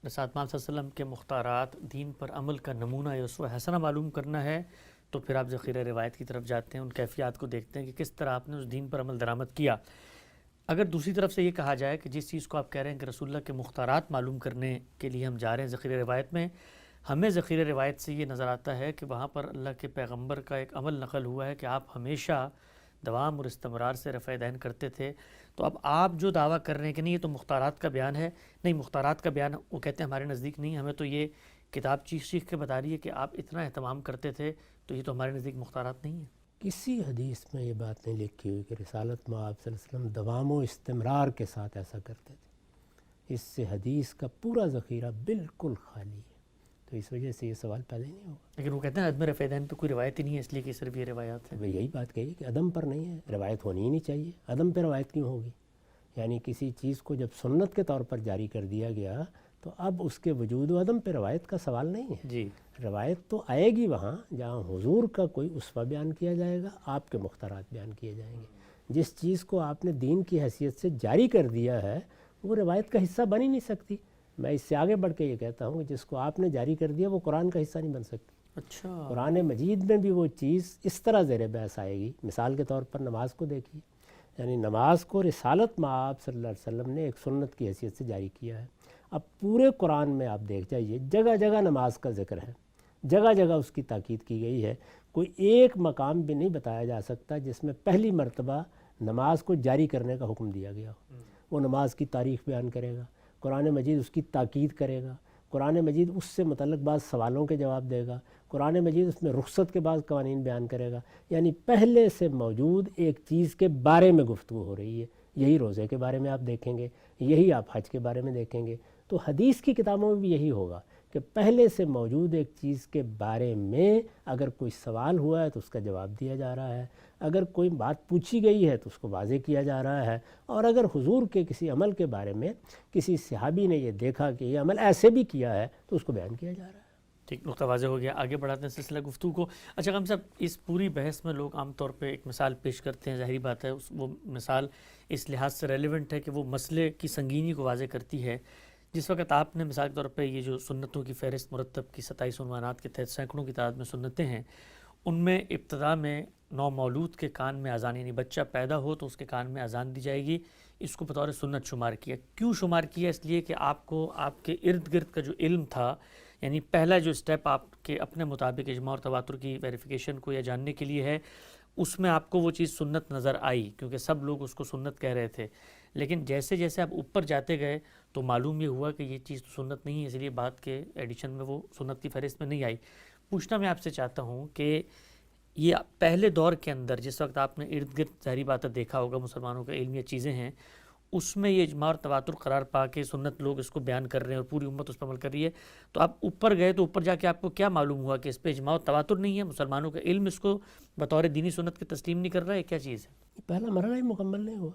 رسالت صلی اللہ علیہ وسلم کے مختارات، دین پر عمل کا نمونہ یا اسوہ حسنہ معلوم کرنا ہے تو پھر آپ ذخیرہ روایت کی طرف جاتے ہیں، ان کیفیات کو دیکھتے ہیں کہ کس طرح آپ نے اس دین پر عمل درآمد کیا۔ اگر دوسری طرف سے یہ کہا جائے کہ جس چیز کو آپ کہہ رہے ہیں کہ رسول اللہ کے مختارات معلوم کرنے کے لیے ہم جا رہے ہیں ذخیرہ روایت میں، ہمیں ذخیرہ روایت سے یہ نظر آتا ہے کہ وہاں پر اللہ کے پیغمبر کا ایک عمل نقل ہوا ہے کہ آپ ہمیشہ دوام اور استمرار سے رفع دین کرتے تھے۔ تو اب آپ جو دعویٰ کر رہے ہیں کہ نہیں یہ تو مختارات کا بیان ہے، نہیں مختارات کا بیان وہ کہتے ہیں ہمارے نزدیک نہیں، ہمیں تو یہ کتاب چیخ چیخ کے بتا رہی ہے کہ آپ اتنا اہتمام کرتے تھے، تو یہ تو ہمارے نزدیک مختارات نہیں ہے۔ کسی حدیث میں یہ بات نہیں لکھی ہوئی کہ رسالت مآب صلی اللہ علیہ وسلم دوام و استمرار کے ساتھ ایسا کرتے تھے۔ اس سے حدیث کا پورا ذخیرہ بالکل خالی ہے، تو اس وجہ سے یہ سوال پیدا ہی نہیں ہوگا۔ لیکن وہ کہتے ہیں عدم رفع دین پہ کوئی روایت ہی نہیں ہے، اس لیے کہ صرف یہ روایات ہیں۔ میں یہی بات کہی کہ عدم پر نہیں ہے، روایت ہونی ہی نہیں چاہیے، عدم پہ روایت کیوں ہوگی؟ یعنی کسی چیز کو جب سنت کے طور پر جاری کر دیا گیا تو اب اس کے وجود و عدم پہ روایت کا سوال نہیں ہے۔ جی، روایت تو آئے گی وہاں جہاں حضور کا کوئی اسوہ بیان کیا جائے گا، آپ کے مختارات بیان کیے جائیں گے۔ جس چیز کو آپ نے دین کی حیثیت سے جاری کر دیا ہے وہ روایت کا حصہ بن ہی نہیں سکتی۔ میں اس سے آگے بڑھ کے یہ کہتا ہوں کہ جس کو آپ نے جاری کر دیا وہ قرآن کا حصہ نہیں بن سکتی۔ اچھا، قرآن مجید میں بھی وہ چیز اس طرح زیر بحث آئے گی۔ مثال کے طور پر نماز کو دیکھیے، یعنی نماز کو رسالت مآب صلی اللہ علیہ وسلم نے ایک سنت کی حیثیت سے جاری کیا ہے۔ اب پورے قرآن میں آپ دیکھ جائیے، جگہ جگہ نماز کا ذکر ہے، جگہ جگہ اس کی تاکید کی گئی ہے۔ کوئی ایک مقام بھی نہیں بتایا جا سکتا جس میں پہلی مرتبہ نماز کو جاری کرنے کا حکم دیا گیا ہو۔ وہ نماز کی تاریخ بیان کرے گا، قرآن مجید اس کی تاکید کرے گا، قرآن مجید اس سے متعلق بعض سوالوں کے جواب دے گا، قرآن مجید اس میں رخصت کے بعض قوانین بیان کرے گا۔ یعنی پہلے سے موجود ایک چیز کے بارے میں گفتگو ہو رہی ہے۔ یہی روزے کے بارے میں آپ دیکھیں گے، یہی آپ حج کے بارے میں دیکھیں گے۔ تو حدیث کی کتابوں میں بھی یہی ہوگا کہ پہلے سے موجود ایک چیز کے بارے میں اگر کوئی سوال ہوا ہے تو اس کا جواب دیا جا رہا ہے، اگر کوئی بات پوچھی گئی ہے تو اس کو واضح کیا جا رہا ہے، اور اگر حضور کے کسی عمل کے بارے میں کسی صحابی نے یہ دیکھا کہ یہ عمل ایسے بھی کیا ہے تو اس کو بیان کیا جا رہا ہے۔ ٹھیک، نقطہ واضح ہو گیا۔ آگے بڑھاتے ہیں سلسلہ گفتگو کو۔ اچھا غم صاحب، اس پوری بحث میں لوگ عام طور پہ ایک مثال پیش کرتے ہیں، ظاہری بات ہے وہ مثال اس لحاظ سے ریلیونٹ ہے کہ وہ مسئلے کی سنگینی کو واضح کرتی ہے۔ جس وقت آپ نے مثال کے طور پہ یہ جو سنتوں کی فہرست مرتب کی 27 عنوانات کے تحت سینکڑوں کی تعداد میں سنتیں ہیں، ان میں ابتدا میں نو مولود کے کان میں اذان، یعنی بچہ پیدا ہو تو اس کے کان میں اذان دی جائے گی، اس کو بطور سنت شمار کیا۔ کیوں شمار کیا؟ اس لیے کہ آپ کو آپ کے ارد گرد کا جو علم تھا، یعنی پہلا جو سٹیپ آپ کے اپنے مطابق اجماع اور تواتر کی ویریفیکیشن کو یا جاننے کے لیے ہے، اس میں آپ کو وہ چیز سنت نظر آئی کیونکہ سب لوگ اس کو سنت کہہ رہے تھے۔ لیکن جیسے جیسے آپ اوپر جاتے گئے تو معلوم یہ ہوا کہ یہ چیز تو سنت نہیں ہے، اس لیے بعد کے ایڈیشن میں وہ سنت کی فہرست میں نہیں آئی۔ پوچھنا میں آپ سے چاہتا ہوں کہ یہ پہلے دور کے اندر جس وقت آپ نے ارد گرد ظاہری بات ہے دیکھا ہوگا مسلمانوں کا علم یہ چیزیں ہیں، اس میں یہ اجماع اور تواتر قرار پا کے سنت لوگ اس کو بیان کر رہے ہیں اور پوری امت اس پر عمل کر رہی ہے، تو آپ اوپر گئے تو اوپر جا کے آپ کو کیا معلوم ہوا کہ اس پہ اجماع اور تواتر نہیں ہے، مسلمانوں کا علم اس کو بطور دینی سنت کے تسلیم نہیں کر رہا ہے، کیا چیز ہے؟ پہلا مرحلہ ہی مکمل نہیں ہوا۔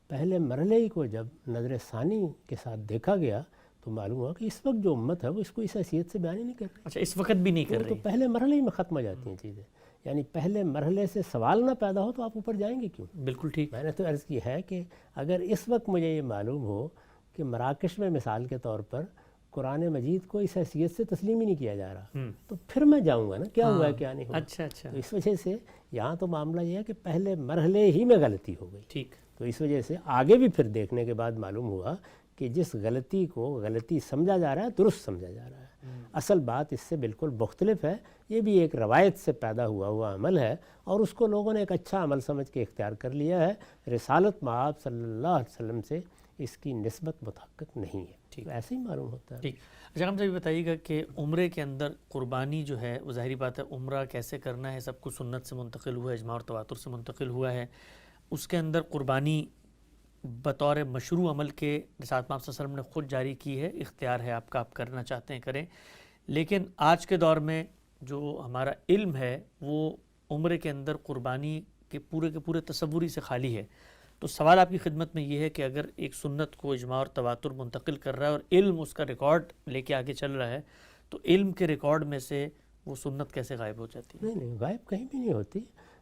پہلے مرحلے ہی کو جب نظر ثانی کے ساتھ دیکھا گیا تو معلوم ہوا کہ اس وقت جو امت ہے وہ اس کو اس حیثیت سے بیان ہی نہیں کر رہی۔ اچھا، اس وقت بھی نہیں کر تو رہی؟ پہلے مرحلے ہی میں ختم ہو جاتی ہیں چیزیں۔ یعنی پہلے مرحلے سے سوال نہ پیدا ہو تو آپ اوپر جائیں گے کیوں؟ بالکل ٹھیک۔ میں نے تو عرض کی ہے کہ اگر اس وقت مجھے یہ معلوم ہو کہ مراکش میں مثال کے طور پر قرآن مجید کو اس حیثیت سے تسلیم ہی نہیں کیا جا رہا تو پھر میں جاؤں گا نا کیا ہوا ہے کیا نہیں ہوا۔ اچھا اچھا، تو اس وجہ سے یہاں تو معاملہ یہ ہے کہ پہلے مرحلے ہی میں غلطی ہو گئی، ٹھیک۔ تو اس وجہ سے آگے بھی پھر دیکھنے کے بعد معلوم ہوا کہ جس غلطی کو غلطی سمجھا جا رہا ہے درست سمجھا جا رہا ہے۔ اصل بات اس سے بالکل مختلف ہے، یہ بھی ایک روایت سے پیدا ہوا عمل ہے اور اس کو لوگوں نے ایک اچھا عمل سمجھ کے اختیار کر لیا ہے۔ رسالت مآب صلی اللہ علیہ وسلم سے اس کی نسبت متحقق نہیں ہے، ٹھیک، تو ایسے ہی معلوم ہوتا ہے۔ ٹھیک۔ اچھا ہم سے بھی بتائیے گا کہ عمرے کے اندر قربانی جو ہے وہ ظاہری بات ہے عمرہ کیسے کرنا ہے، سب کچھ سنت سے منتقل ہوا ہے، اجماع اور تواتر سے منتقل ہوا ہے، اس کے اندر قربانی بطور مشروع عمل کے رسالت صلی اللہ علیہ وسلم نے خود جاری کی ہے، اختیار ہے آپ کا، آپ کرنا چاہتے ہیں کریں۔ لیکن آج کے دور میں جو ہمارا علم ہے وہ عمرے کے اندر قربانی کے پورے تصوری سے خالی ہے۔ تو سوال آپ کی خدمت میں یہ ہے کہ اگر ایک سنت کو اجماع اور تواتر منتقل کر رہا ہے اور علم اس کا ریکارڈ لے کے آگے چل رہا ہے تو علم کے ریکارڈ میں سے وہ سنت کیسے غائب ہو جاتی ہے؟ نہیں غائب کہیں بھی نہیں ہوتی۔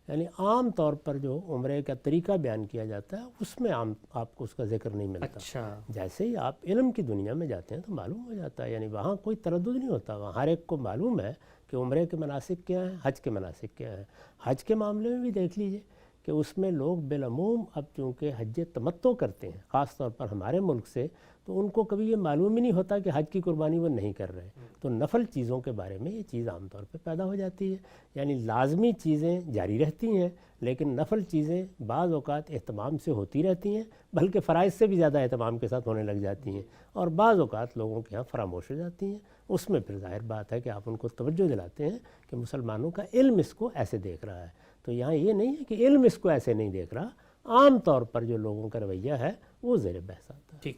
یعنی عام طور پر جو عمرے کا طریقہ بیان کیا جاتا ہے اس میں عام آپ کو اس کا ذکر نہیں ملتا. اچھا جیسے ہی آپ علم کی دنیا میں جاتے ہیں تو معلوم ہو جاتا ہے، یعنی وہاں کوئی تردد نہیں ہوتا، وہاں ہر ایک کو معلوم ہے کہ عمرے کے مناسک کیا ہیں، حج کے مناسک کیا ہیں. حج کے معاملے میں بھی دیکھ لیجئے کہ اس میں لوگ بالعموم اب چونکہ حج تمتع کرتے ہیں خاص طور پر ہمارے ملک سے، تو ان کو کبھی یہ معلوم ہی نہیں ہوتا کہ حج کی قربانی وہ نہیں کر رہے. تو نفل چیزوں کے بارے میں یہ چیز عام طور پہ پیدا ہو جاتی ہے، یعنی لازمی چیزیں جاری رہتی ہیں لیکن نفل چیزیں بعض اوقات اہتمام سے ہوتی رہتی ہیں، بلکہ فرائض سے بھی زیادہ اہتمام کے ساتھ ہونے لگ جاتی ہیں، اور بعض اوقات لوگوں کے ہاں فراموش ہو جاتی ہیں. اس میں پھر ظاہر بات ہے کہ آپ ان کو توجہ دلاتے ہیں کہ مسلمانوں کا علم اس کو ایسے دیکھ رہا ہے. تو یہاں یہ نہیں ہے کہ علم اس کو ایسے نہیں دیکھ رہا، عام طور پر جو لوگوں کا رویہ ہے وہ زیر بحث آتا ہے. ٹھیک.